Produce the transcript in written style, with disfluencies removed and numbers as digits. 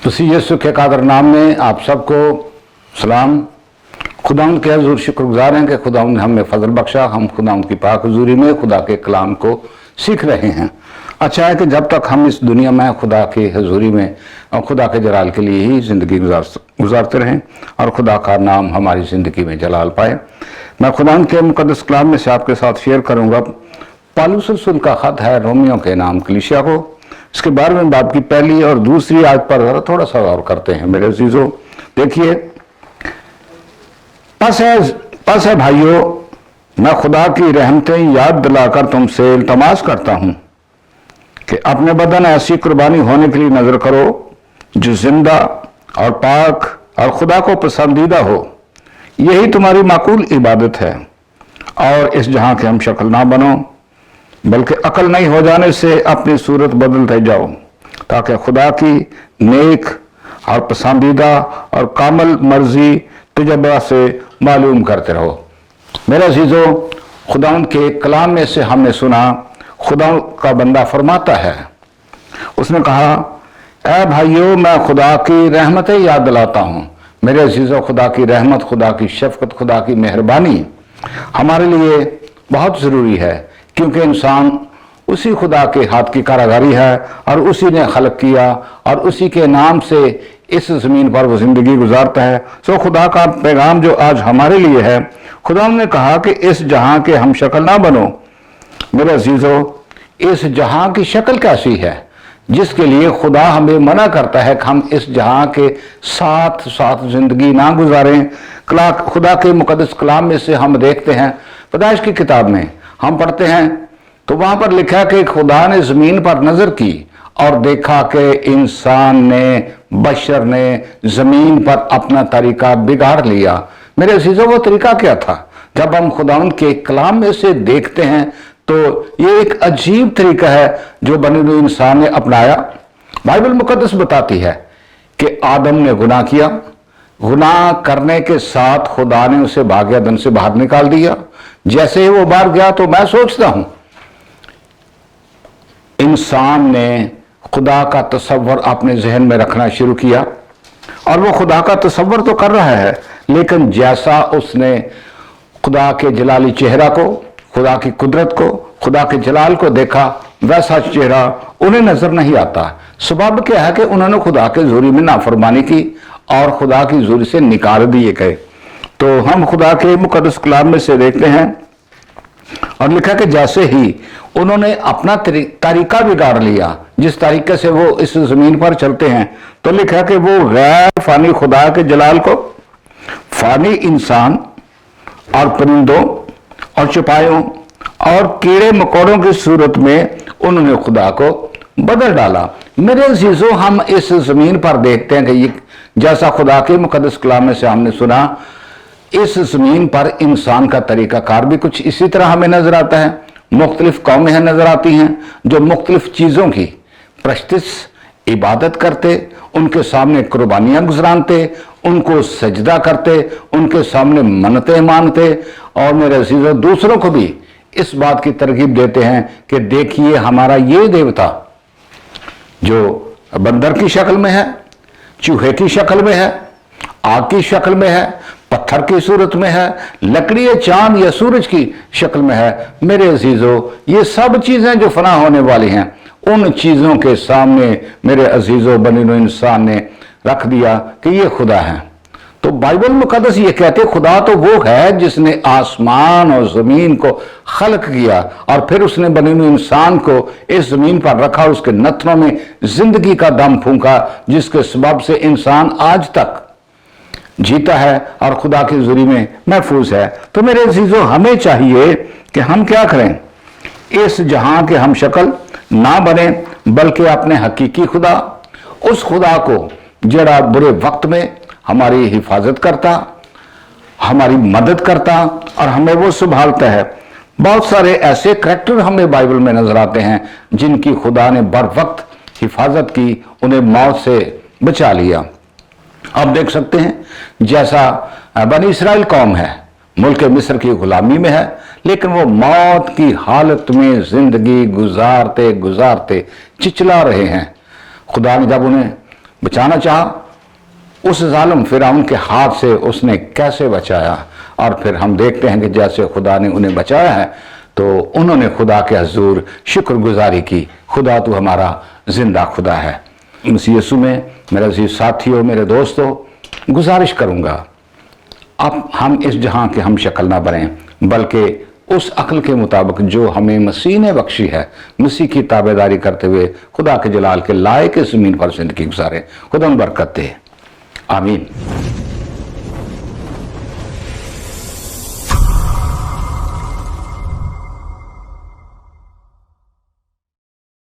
मसीह यीशु के कादर नाम में आप सबको सलाम। खुदावंद के हजूर शुक्रगुजार हैं कि खुदावंद ने हमें फजल बख्शा। हम खुदावंद की पाक हुजूरी में खुदा के कलाम को सीख रहे हैं। अच्छा है कि जब तक हम इस दुनिया में खुदा की हजूरी में और खुदा के जलाल के लिए ही ज़िंदगी गुजारते रहें और खुदा का नाम हमारी ज़िंदगी में जलाल पाए। मैं खुदावंद के मुकद्दस कलाम में से आपके साथ शेयर करूँगा। पौलुस रसूल का ख़त है रोमियों के नाम कलीसिया को, इसके 12वें बाब की पहली और दूसरी आयत पर थोड़ा सा गौर करते हैं। मेरे अजीजों, देखिए, पस है भाइयों, मैं खुदा की रहमतें याद दिलाकर तुमसे इल्तमास करता हूं कि अपने बदन ऐसी कुर्बानी होने के लिए नजर करो जो जिंदा और पाक और खुदा को पसंदीदा हो। यही तुम्हारी माकूल इबादत है। और इस जहां के हम शक्ल ना बनो, बल्कि अकल नहीं हो जाने से अपनी सूरत बदलते जाओ, ताकि खुदा की नेक और पसंदीदा और कामल मर्जी तजर्बा से मालूम करते रहो। मेरे अजीजों, खुदावंद के कलाम में से हमने सुना, खुदा का बंदा फरमाता है, उसने कहा, ऐ भाइयों, मैं खुदा की रहमतें याद दिलाता हूँ। मेरे अजीजों, खुदा की रहमत, खुदा की शफकत, खुदा की मेहरबानी हमारे लिए बहुत ज़रूरी है, क्योंकि इंसान उसी खुदा के हाथ की कारागारी है और उसी ने खलक किया और उसी के नाम से इस ज़मीन पर वो ज़िंदगी गुजारता है। सो खुदा का पैगाम जो आज हमारे लिए है, खुदा ने कहा कि इस जहां के हम शक्ल ना बनो। मेरे अजीजों, इस जहां की शक्ल कैसी है जिसके लिए खुदा हमें मना करता है कि हम इस जहां के साथ साथ ज़िंदगी ना गुजारें। खुदा के मुकद्दस कलाम में से हम देखते हैं, पैदाइश की किताब में हम पढ़ते हैं तो वहां पर लिखा है कि खुदा ने ज़मीन पर नज़र की और देखा कि इंसान ने, बशर ने ज़मीन पर अपना तरीका बिगाड़ लिया। मेरे अजीजों, वो तरीका क्या था? जब हम खुदावंद के कलाम में से देखते हैं तो ये एक अजीब तरीका है जो बने हुए इंसान ने अपनाया। बाइबल मुकद्दस बताती है कि आदम ने गुनाह किया, गुनाह करने के साथ खुदा ने उसे भाग्यदन से बाहर निकाल दिया। जैसे ही वो बाहर गया तो मैं सोचता हूं इंसान ने खुदा का तसव्वुर अपने जहन में रखना शुरू किया और वो खुदा का तसव्वुर तो कर रहा है, लेकिन जैसा उसने खुदा के जलाली चेहरा को, खुदा की कुदरत को, खुदा के जलाल को देखा, वैसा चेहरा उन्हें नजर नहीं आता। सबब क्या है कि उन्होंने खुदा के ज़ुरी में नाफरमानी की और खुदा की ज़ुरी से निकाल दिए गए। तो हम खुदा के मुकद्दस कलाम में से देखते हैं और लिखा कि जैसे ही उन्होंने अपना तरीका बिगाड़ लिया, जिस तरीके से वो इस जमीन पर चलते हैं, तो लिखा कि वो गैर फानी खुदा के जलाल को फानी इंसान और परिंदों और चौपायों और कीड़े मकोड़ों की सूरत में उन्होंने खुदा को बदल डाला। मेरे अजीजों, हम इस जमीन पर देखते हैं कि ये जैसा खुदा के मुकद्दस कलाम में से हमने सुना, इस जमीन पर इंसान का तरीकाकार भी कुछ इसी तरह हमें नजर आता है। मुख्तलिफ कौमें नजर आती हैं जो मुख्तलिफ चीज़ों की प्रस्तिश इबादत करते, उनके सामने कुर्बानियाँ गुजरानते, उनको सजदा करते, उनके सामने मन्नतें मानते और मेरे अजीजों, दूसरों को भी इस बात की तरगीब देते हैं कि देखिए हमारा ये देवता जो बंदर की शक्ल में है, चूहे की शक्ल में है, आग की शक्ल में है, पत्थर की सूरत में है, लकड़ी या चांद या सूरज की शक्ल में है। मेरे अजीजों, ये सब चीजें जो फना होने वाली हैं, उन चीजों के सामने मेरे अजीजों बनीनो इंसान ने रख दिया कि ये खुदा है। तो बाइबल मुकद्दस ये कहते खुदा तो वो है जिसने आसमान और जमीन को खलक किया और फिर उसने बनीनो इंसान को इस जमीन पर रखा, उसके नथनों में जिंदगी का दम फूंका, जिसके सबब से इंसान आज तक जीता है और खुदा के ज़ुरी में महफूज है। तो मेरे अजीजों, हमें चाहिए कि हम क्या करें? इस जहां के हम शक्ल ना बने, बल्कि अपने हकीकी खुदा, उस खुदा को जरा बुरे वक्त में हमारी हिफाजत करता, हमारी मदद करता और हमें वो संभालता है। बहुत सारे ऐसे करैक्टर हमें बाइबल में नजर आते हैं जिनकी खुदा ने बर वक्त हिफाजत की, उन्हें मौत से बचा लिया। आप देख सकते हैं, जैसा बनी इसराइल कौम है, मुल्क मिस्र की गुलामी में है, लेकिन वो मौत की हालत में जिंदगी गुजारते गुजारते चिचला रहे हैं। खुदा ने जब उन्हें बचाना चाहा, उस जालिम फिरौन के हाथ से उसने कैसे बचाया। और फिर हम देखते हैं कि जैसे खुदा ने उन्हें बचाया है तो उन्होंने खुदा के हजूर शुक्रगुजारी की, खुदा तो हमारा जिंदा खुदा है। मसीह यीशु में मेरे अजीज साथियों, मेरे दोस्तों, गुजारिश करूंगा अब हम इस जहां के हम शक्ल ना बने, बल्कि उस अक्ल के मुताबिक जो हमें मसीह ने बख्शी है, मसीह की ताबेदारी करते हुए खुदा के जलाल के लायक ज़मीन पर जिंदगी गुजारे। खुदा बरकत दे, आमीन।